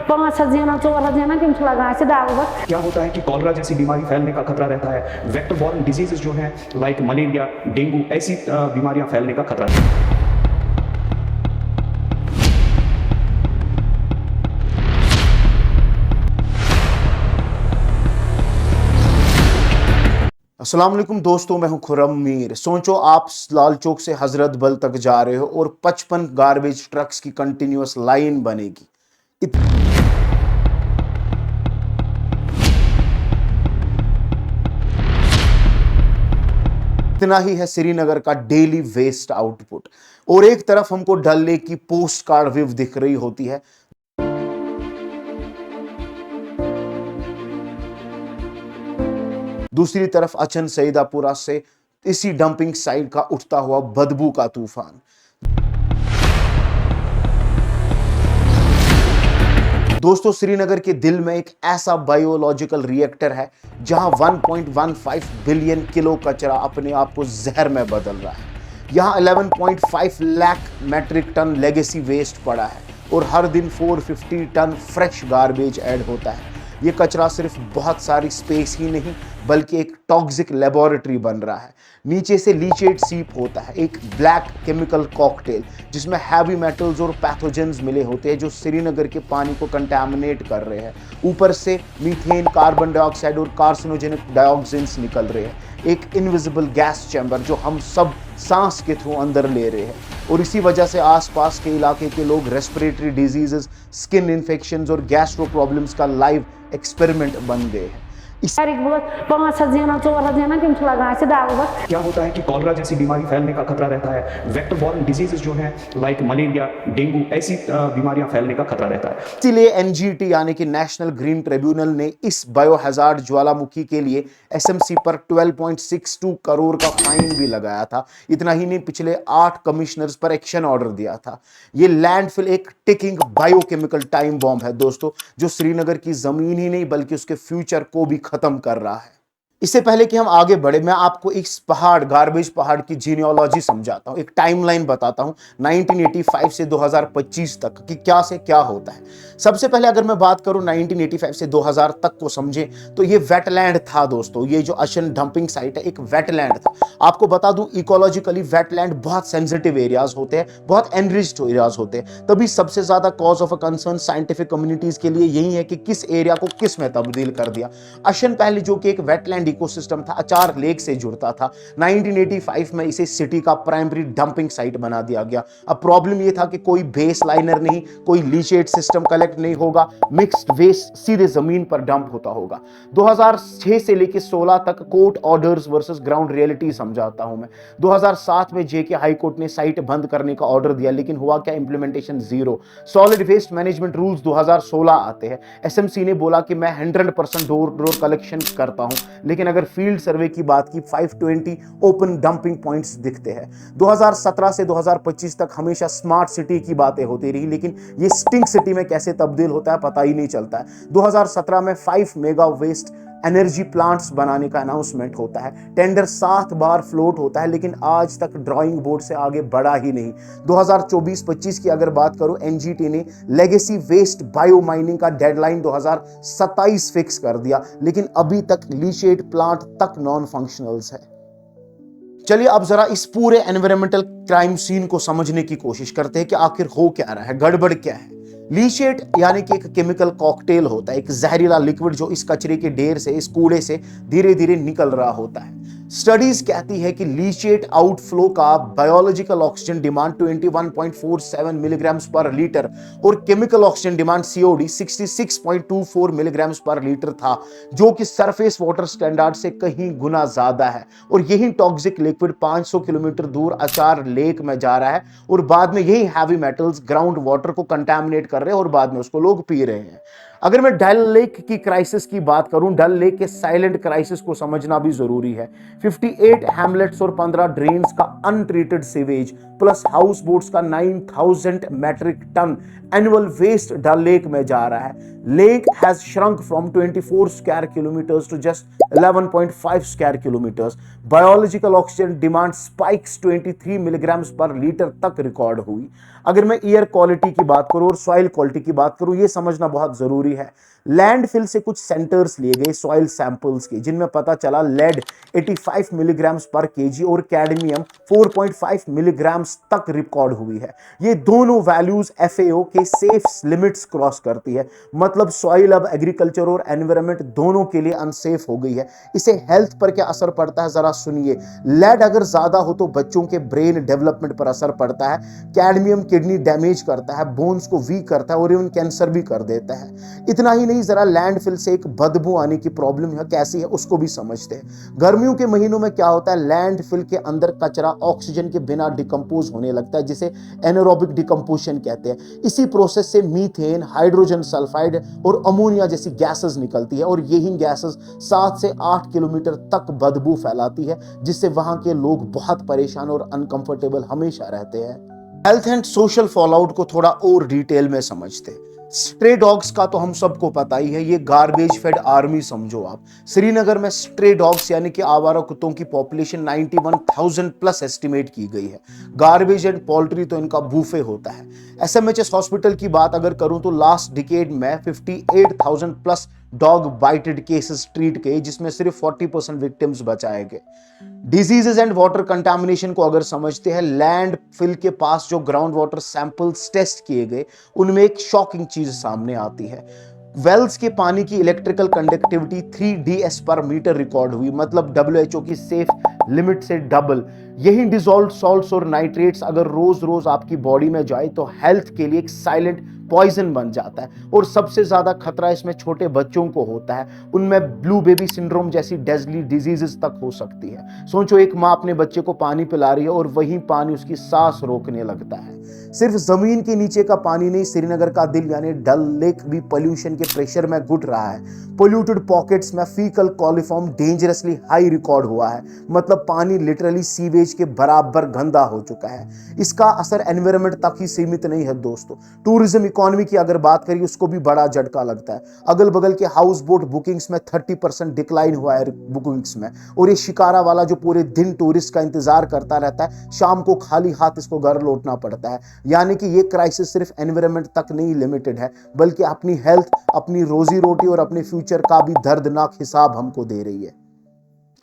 5 जना 4 जना किम लगा से दाव क्या होता है कि कॉलरा जैसी बीमारी फैलने का खतरा रहता है। वेक्टर बॉर्न डिजीजेस जो हैं लाइक मलेरिया, डेंगू, ऐसी बीमारियां फैलने का खतरा है। अस्सलाम वालेकुम दोस्तों, मैं हूं खुर्रम मीर। सोचो आप लाल चौक से हजरत बल तक जा रहे हो और 55 गार्बेज ट्रक्स की कंटिन्यूअस लाइन बनेगी। इतना ही है श्रीनगर का डेली वेस्ट आउटपुट। और एक तरफ हमको डल लेक की पोस्ट कार्ड व्यू दिख रही होती है, दूसरी तरफ अचन सईदापुरा से इसी डंपिंग साइट का उठता हुआ बदबू का तूफान। दोस्तों, श्रीनगर के दिल में एक ऐसा बायोलॉजिकल रिएक्टर है जहां 1.15 बिलियन किलो कचरा अपने आप को जहर में बदल रहा है। यहां 11.5 lakh metric tonne legacy waste पड़ा है और हर दिन 450 टन फ्रेश गार्बेज ऐड होता है। ये कचरा सिर्फ बहुत सारी स्पेस ही नहीं बल्कि एक टॉक्सिक लेबोरेटरी बन रहा है। नीचे से लीचेट सीप होता है, एक ब्लैक केमिकल कॉकटेल जिसमें हैवी मेटल्स और पैथोजेंस मिले होते हैं जो श्रीनगर के पानी को कंटामिनेट कर रहे हैं। ऊपर से मीथेन, कार्बन डाइऑक्साइड और कार्सिनोजेनिक डाइऑक्सिन्स निकल रहे हैं। एक इनविजिबल गैस चैम्बर जो हम सब सांस के थ्रू अंदर ले रहे हैं और इसी वजह से आसपास के इलाके के लोग रेस्पिरेटरी डिजीजेस, स्किन इन्फेक्शंस और गैस्ट्रो प्रॉब्लम्स का लाइव एक्सपेरिमेंट बन गए हैं। 5 जना 4 जना किम लगा से दाव क्या होता है कि कॉलरा जैसी बीमारी फैलने का खतरा रहता है। वेक्टर बॉर्न डिजीजेस जो हैं लाइक मलेरिया, डेंगू, ऐसी बीमारियां फैलने का खतरा रहता है। इसीलिए एनजीटी यानी कि नेशनल ग्रीन ट्रिब्यूनल ने इस बायोहैजार्ड ज्वालामुखी के लिए एसएमसी पर 12.62 करोड़ का फाइन भी लगाया था। इतना ही नहीं, पिछले 8 कमिश्नर्स पर एक्शन ऑर्डर दिया था। ये लैंडफिल एक टिकिंग बायोकेमिकल टाइम बॉम्ब है दोस्तों, जो श्रीनगर की जमीन ही नहीं बल्कि उसके फ्यूचर को भी खत्म कर रहा है। इससे पहले कि हम आगे बढ़े, मैं आपको इस पहाड़, गार्बेज पहाड़ की जीनियोलॉजी समझाता हूं, एक टाइमलाइन बताता हूं 1985 से 2025 तक कि क्या से क्या होता है। सबसे पहले अगर मैं बात करूं 1985 से 2000 तक को समझें तो ये वेटलैंड था दोस्तों। ये जो अशन डंपिंग साइट है एक वेटलैंड था। आपको बता दूं, इकोलॉजिकली वेटलैंड बहुत सेंसिटिव एरियाज होते हैं, बहुत एनरिच्ड एरियाज होते हैं। तभी सबसे ज्यादा cause of a concern scientific communities के लिए यही है कि किस एरिया को किस में तब्दील कर दिया। अशन पहले जो कि एक वेटलैंड इकोसिस्टम था, अचार लेक से जुड़ता था, 1985 में इसे सिटी का प्राइमरी डंपिंग साइट बना दिया गया। अब प्रॉब्लम यह था कि कोई बेस लाइनर नहीं, कोई लीचेट सिस्टम कलेक्ट नहीं होगा, मिक्स्ड वेस्ट सीधे जमीन पर डंप होता होगा। 2006 से लेकर 16 तक court orders versus ground reality समझाता हूं मैं। 2007 में जेके हाई कोर्ट ने साइट बंद करने का ऑर्डर दिया, लेकिन हुआ क्या, implementation zero. Solid waste management rules 2016 आते हैं। एसएमसी ने बोला कि मैं 100% डोर डोर कलेक्शन करता हूं, लेकिन अगर फील्ड सर्वे की बात की 520 ओपन डंपिंग पॉइंट्स दिखते हैं। 2017 से 2025 तक हमेशा स्मार्ट सिटी की बातें होती रही, लेकिन ये स्टिंक सिटी में कैसे तब्दील होता है पता ही नहीं चलता है। 2017 में 5 मेगा वेस्ट एनर्जी प्लांट्स बनाने का अनाउंसमेंट होता है। टेंडर 7 बार फ्लोट होता है, लेकिन आज तक ड्राइंग बोर्ड से आगे बढ़ा ही नहीं। 2024-25 की अगर बात करूं, एनजीटी ने लेगेसी वेस्ट बायो माइनिंग का डेडलाइन 2027 फिक्स कर दिया, लेकिन अभी तक लीचेट प्लांट तक नॉन फंक्शनल्स है। चलिए अब जरा इस पूरे एनवायरमेंटल क्राइम सीन को समझने की कोशिश करते हैं कि आखिर हो क्या रहा है, गड़बड़ क्या है। लीचेट यानी कि एक केमिकल कॉकटेल होता है, एक जहरीला लिक्विड जो इस कचरे के ढेर से, इस कूड़े से धीरे धीरे निकल रहा होता है। स्टडीज कहती है कि लीचेट आउटफ्लो का बायोलॉजिकल ऑक्सीजन डिमांड 21.47 मिलीग्राम्स पर लीटर और chemical oxygen demand COD 66.24 milligrams पर लीटर था, जो कि सरफेस वाटर स्टैंडर्ड से कहीं गुना ज्यादा है। और यही टॉक्सिक लिक्विड 500 किलोमीटर दूर अचार लेक में जा रहा है और बाद में यही हैवी मेटल्स ग्राउंड वाटर को कंटामिनेट कर रहे हैं और बाद में उसको लोग पी रहे हैं। अगर मैं डल लेक की क्राइसिस की बात करूं, डल लेक के साइलेंट क्राइसिस को समझना भी जरूरी है। 58 हैमलेट्स और 15 ड्रेन्स का untreated sewage plus house boats का 9000 मेट्रिक टन एनुअल वेस्ट डल लेक में जा रहा है। Lake has shrunk from 24 square kilometers to just 11.5 square kilometers। Biological oxygen demand spikes 23 milligram पर लीटर तक रिकॉर्ड हुई। अगर मैं एयर क्वालिटी की बात करूं और सॉइल क्वालिटी की बात करूं, यह समझना बहुत जरूरी है। लैंडफिल से कुछ सेंटर्स लिए गए सॉइल सैंपल्स के, जिनमें पता चला लेड 85 मिलीग्राम पर केजी और कैडमियम 4.5 मिलीग्राम तक रिकॉर्ड हुई है। ये दोनों वैल्यूज FAO के सेफ लिमिट्स क्रॉस करती है। मतलब सॉइल अब एग्रीकल्चर और एनवायरनमेंट दोनों के लिए अनसेफ हो गई है। इसे हेल्थ पर क्या असर पड़ता है जरा सुनिए। लेड अगर ज्यादा हो तो बच्चों के ब्रेन डेवलपमेंट पर असर पड़ता है। कैडमियम किडनी डैमेज करता है, बोन्स को वीक करता है और इवन कैंसर भी कर देता है। इतना ही नहीं, जरा लैंडफिल से एक बदबू आने की प्रॉब्लम है, कैसी है उसको भी समझते हैं। गर्मियों के महीनों में क्या होता है, लैंडफिल के अंदर कचरा ऑक्सीजन के बिना डिकम्पोज होने लगता है, जिसे एनारोबिक डिकम्पोजिशन कहते हैं। इसी प्रोसेस से मीथेन, हाइड्रोजन सल्फाइड और अमोनिया जैसी गैसेस निकलती है और यही गैसेस 7 से 8 किलोमीटर तक बदबू फैलाती है, जिससे वहां के लोग बहुत परेशान और अनकंफर्टेबल हमेशा रहते हैं। हेल्थ एंड सोशल फॉलआउट को थोड़ा और डिटेल में समझते हैं। स्ट्रे डॉग्स का तो हम सबको पता ही है, ये गार्बेज फेड आर्मी समझो आप। श्रीनगर में स्ट्रे डॉग्स यानी कि आवारा कुत्तों की पॉपुलेशन 91,000 प्लस एस्टिमेट की गई है। गार्बेज एंड पोल्ट्री तो इनका बूफे होता है। SMHS हॉस्पिटल की बात अगर करूं तो लास्ट डिकेड में 58,000 plus dog bited cases treat किए, जिसमें सिर्फ 40% विक्टिम्स बचाए गए। डिजीजेस एंड वाटर कंटामिनेशन को अगर समझते हैं, लैंड फिल के पास जो ग्राउंड वाटर सैंपल्स टेस्ट किए गए, उनमें एक शॉकिंग चीज सामने आती है। वेल्स के पानी की इलेक्ट्रिकल कंडक्टिविटी 3 ds पर मीटर रिकॉर्ड हुई, मतलब WHO की सेफ लिमिट से डबल। यही डिसॉल्व्ड सॉल्ट्स और नाइट्रेट्स अगर रोज रोज आपकी बॉडी में जाए तो हेल्थ के लिए एक साइलेंट पॉइजन बन जाता है। और सबसे ज्यादा खतरा इसमें छोटे बच्चों को होता है, उनमें ब्लू बेबी सिंड्रोम जैसी डेडली डिजीजेस तक हो सकती है। सोचो, एक माँ अपने बच्चे को पानी पिला रही है और वही पानी उसकी सांस रोकने लगता है। सिर्फ जमीन के नीचे का पानी नहीं, श्रीनगर का दिल यानी डल लेक भी पोल्यूशन के प्रेशर में घुट रहा है। पोल्यूटेड पॉकेट्स में faecal coliform dangerously high record हुआ है, मतलब पानी लिटरली सीवेज के बराबर गंदा हो चुका है। इसका असर एनवायरनमेंट तक ही सीमित नहीं है दोस्तों। टूरिज्म इकोनॉमी की अगर बात करिए, उसको भी बड़ा झटका लगता है। अगल बगल के हाउस बोट बुकिंग्स में 30% डिक्लाइन हुआ है बुकिंग्स में। और ये शिकारा वाला जो पूरे दिन टूरिस्ट का इंतजार करता रहता है, शाम को खाली हाथ इसको घर लौटना पड़ता है। यानी कि ये क्राइसिस सिर्फ एनवायरनमेंट तक नहीं लिमिटेड है, बल्कि अपनी हेल्थ, अपनी रोजी रोटी और अपने फ्यूचर का भी दर्दनाक हिसाब हमको दे रही है।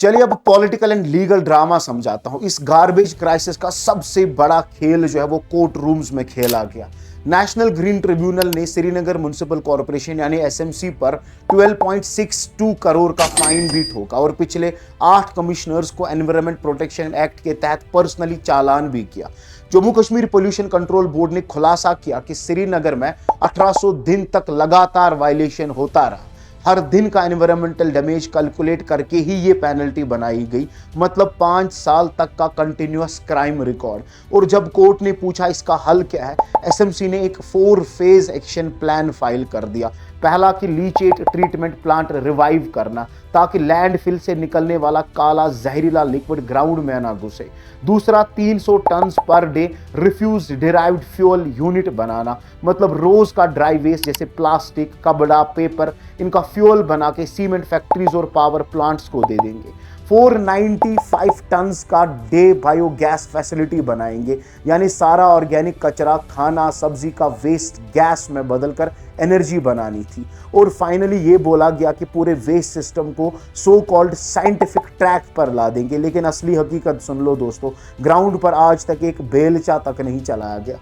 चलिए अब पॉलिटिकल एंड लीगल ड्रामा समझाता हूं। इस गार्बेज क्राइसिस का सबसे बड़ा खेल जो है वो कोर्ट रूम्स में खेला गया। नेशनल ग्रीन ट्रिब्यूनल ने श्रीनगर म्युनिसिपल कॉर्पोरेशन यानी SMC पर 12.62 करोड़ का फाइन भी ठोका और पिछले 8 कमिश्नर्स को एनवायरनमेंट प्रोटेक्शन एक्ट के तहत पर्सनली चालान भी किया। Jammu Kashmir pollution control board ने खुलासा किया कि श्रीनगर में 1800 दिन तक लगातार वायलेशन होता रहा। हर दिन का एनवायरमेंटल डैमेज कैलकुलेट करके ही ये पेनल्टी बनाई गई, मतलब 5 साल तक का कंटिन्यूअस क्राइम रिकॉर्ड। और जब कोर्ट ने पूछा इसका हल क्या है, SMC ने एक 4 फेज एक्शन प्लान फाइल कर दिया। पहला कि लीचेट ट्रीटमेंट प्लांट रिवाइव करना, ताकि लैंडफिल से निकलने वाला काला जहरीला लिक्विड ग्राउंड में ना घुसे। दूसरा, 300 ton per day refuse derived fuel unit बनाना, मतलब रोज का ड्राई वेस्ट जैसे प्लास्टिक, कपड़ा, पेपर, इनका फ्यूल बना के सीमेंट फैक्ट्रीज और पावर प्लांट्स को दे देंगे। 495 टन का डे बायोगैस फैसिलिटी बनाएंगे, यानी सारा ऑर्गेनिक कचरा, खाना, सब्जी का वेस्ट गैस में बदलकर एनर्जी बनानी थी। और फाइनली ये बोला गया कि पूरे वेस्ट सिस्टम को सो कॉल्ड साइंटिफिक ट्रैक पर ला देंगे। लेकिन असली हकीकत सुन लो दोस्तों, ग्राउंड पर आज तक एक बेलचा तक नहीं चलाया गया।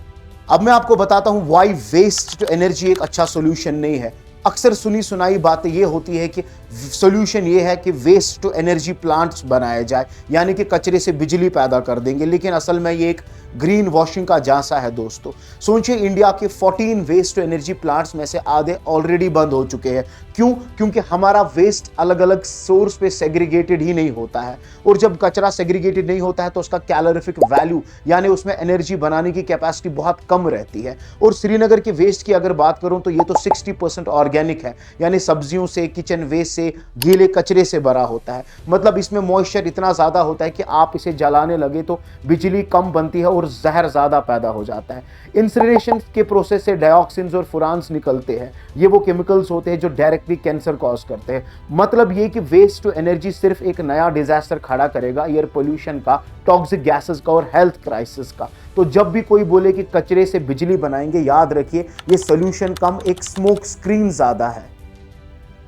अब मैं आपको बताता हूं व्हाई वेस्ट टू एनर्जी एक अच्छा सोल्यूशन नहीं है। अक्सर सुनी सुनाई बातें ये होती है कि सोल्यूशन ये है कि वेस्ट टू एनर्जी प्लांट्स बनाए जाए, यानी कि कचरे से बिजली पैदा कर देंगे। लेकिन असल में ये एक ग्रीन वॉशिंग का झांसा है दोस्तों। सोचिए, इंडिया के 14 वेस्ट टू एनर्जी प्लांट्स में से आधे ऑलरेडी बंद हो चुके हैं। क्यों? क्योंकि हमारा वेस्ट अलग अलग सोर्स पे सेग्रीगेटेड ही नहीं होता है। और जब कचरा सेग्रीगेटेड नहीं होता है तो उसका कैलोरीफिक वैल्यू यानी उसमें एनर्जी बनाने की कैपेसिटी बहुत कम रहती है। और श्रीनगर के वेस्ट की अगर बात करूं तो ये तो 60% ऑर्गेनिक है, यानी सब्जियों से, किचन वेस्ट से, से, गीले कचरे से भरा होता है। मतलब इसमें मॉइस्चर इतना ज़्यादा होता है कि आप इसे जलाने लगे तो बिजली कम बनती है और जहर ज़्यादा पैदा हो जाता है। इंसिनरेशन के प्रोसेस से डायऑक्सिन्स और फुरान्स निकलते हैं। ये वो केमिकल्स होते हैं जो डायरेक्टली कैंसर कॉज करते हैं। मतलब ये कि वेस्ट टू एनर्जी सिर्फ एक नया डिजास्टर खड़ा करेगा, एयर पोल्यूशन का, टॉक्सिक गैसेस का और हेल्थ क्राइसिस का। तो जब भी कोई बोले कि कचरे से बिजली बनाएंगे, याद रखिए ये सोल्यूशन कम एक स्मोक स्क्रीन ज्यादा है।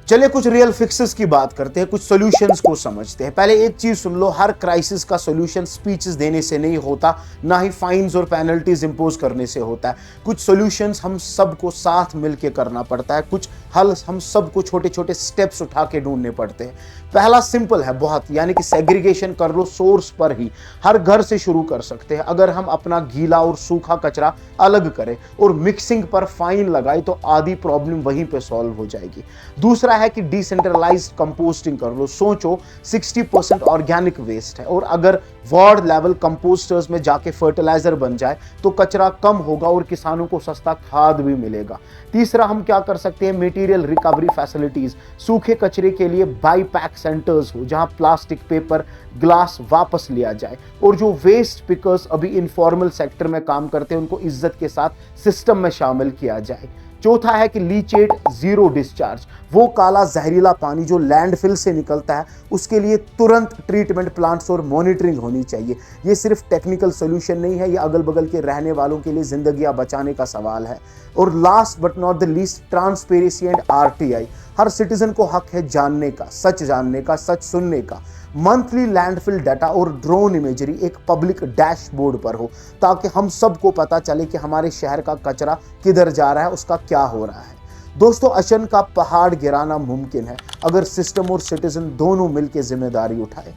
चलिए कुछ रियल फिक्सेस की बात करते हैं, कुछ सॉल्यूशंस को समझते हैं। पहले एक चीज सुन लो, हर क्राइसिस का सॉल्यूशन स्पीचेस देने से नहीं होता, ना ही फाइन्स और पेनल्टीज इंपोज करने से होता है। कुछ सॉल्यूशंस हम सबको साथ मिलके करना पड़ता है, कुछ हल हम सबको छोटे छोटे स्टेप्स उठा के ढूंढने पड़ते हैं। पहला सिंपल है बहुत, यानी कि सेग्रीगेशन कर लो सोर्स पर ही। हर घर से शुरू कर सकते हैं। अगर हम अपना गीला और सूखा कचरा अलग करें और मिक्सिंग पर फाइन लगाए तो आधी प्रॉब्लम वहीं पे सॉल्व हो जाएगी। दूसरा है कि डिसेंट्रलाइज्ड कंपोस्टिंग कर लो। सोचो 60% ऑर्गेनिक वेस्ट है और अगर वार्ड लेवल कंपोस्टर्स में जाके फर्टिलाइजर बन जाए तो कचरा कम होगा और किसानों को सस्ता खाद भी मिलेगा। तीसरा हम क्या कर सकते हैं, मटेरियल रिकवरी फैसिलिटीज। सूखे कचरे के लिए बाई पैक सेंटर्स हो जहां प्लास्टिक, पेपर, ग्लास वापस लिया जाए और जो वेस्ट पिकर्स अभी इनफॉर्मल सेक्टर में काम करते हैं उनको इज्जत के साथ सिस्टम में शामिल किया जाए। चौथा है कि लीचेट जीरो डिस्चार्ज, वो काला जहरीला पानी जो लैंडफिल से निकलता है उसके लिए तुरंत ट्रीटमेंट प्लांट्स और मॉनिटरिंग होनी चाहिए। ये सिर्फ टेक्निकल सोल्यूशन नहीं है, ये अगल बगल के रहने वालों के लिए जिंदगियां बचाने का सवाल है। और last but not the least, transparency and RTI. Her citizen को हक है जानने का, सच सुनने का। मंथली लैंडफिल डाटा और ड्रोन इमेजरी एक पब्लिक डैशबोर्ड पर हो ताकि हम सबको पता चले कि हमारे शहर का कचरा किधर जा रहा है, उसका क्या हो रहा है। दोस्तों, अशन का पहाड़ गिराना मुमकिन है अगर सिस्टम और सिटीजन दोनों मिलकर जिम्मेदारी उठाए।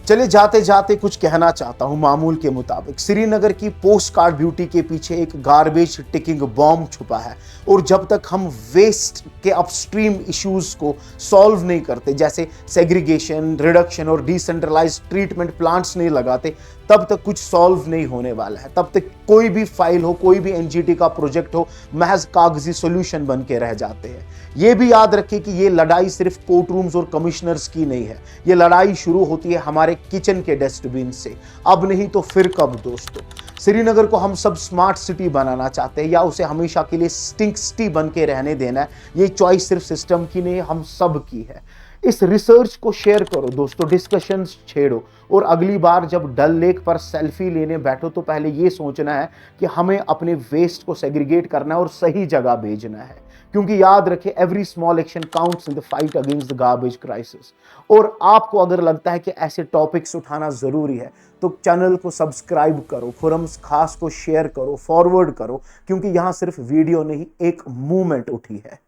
चलिए जाते जाते कुछ कहना चाहता हूं। मामूल के मुताबिक श्रीनगर की पोस्ट कार्ड ब्यूटी के पीछे एक गार्बेज टिकिंग बॉम्ब छुपा है और जब तक हम वेस्ट के अपस्ट्रीम इश्यूज को सॉल्व नहीं करते, जैसे सेग्रीगेशन, रिडक्शन और डिसेंट्रलाइज्ड ट्रीटमेंट प्लांट्स नहीं लगाते, तब तक कुछ सॉल्व नहीं होने वाला है। तब तक कोई भी फाइल हो, कोई भी एनजीटी का प्रोजेक्ट हो, महज कागजी सॉल्यूशन बन के रह जाते हैं। ये भी याद रखें कि ये लड़ाई सिर्फ कोर्ट रूम्स और कमिश्नर्स की नहीं है, ये लड़ाई शुरू होती है हमारे किचन के डस्टबिन से। अब नहीं तो फिर कब दोस्तों। श्रीनगर को हम सब स्मार्ट सिटी बनाना चाहते हैं या उसे हमेशा के लिए स्टिंक सिटी बन के रहने देना है, ये चॉइस सिर्फ सिस्टम की नहीं, हम सब की है। इस रिसर्च को शेयर करो दोस्तों, डिस्कशंस छेड़ो और अगली बार जब डल लेक पर सेल्फी लेने बैठो तो पहले ये सोचना है कि हमें अपने वेस्ट को सेग्रीगेट करना है और सही जगह भेजना है। क्योंकि याद रखें, every small action counts in the fight against the garbage crisis. और आपको अगर लगता है कि ऐसे टॉपिक्स उठाना जरूरी है तो चैनल को सब्सक्राइब करो, फोरम्स खास को शेयर करो, फॉरवर्ड करो, क्योंकि यहां सिर्फ वीडियो नहीं एक मूवमेंट उठी है।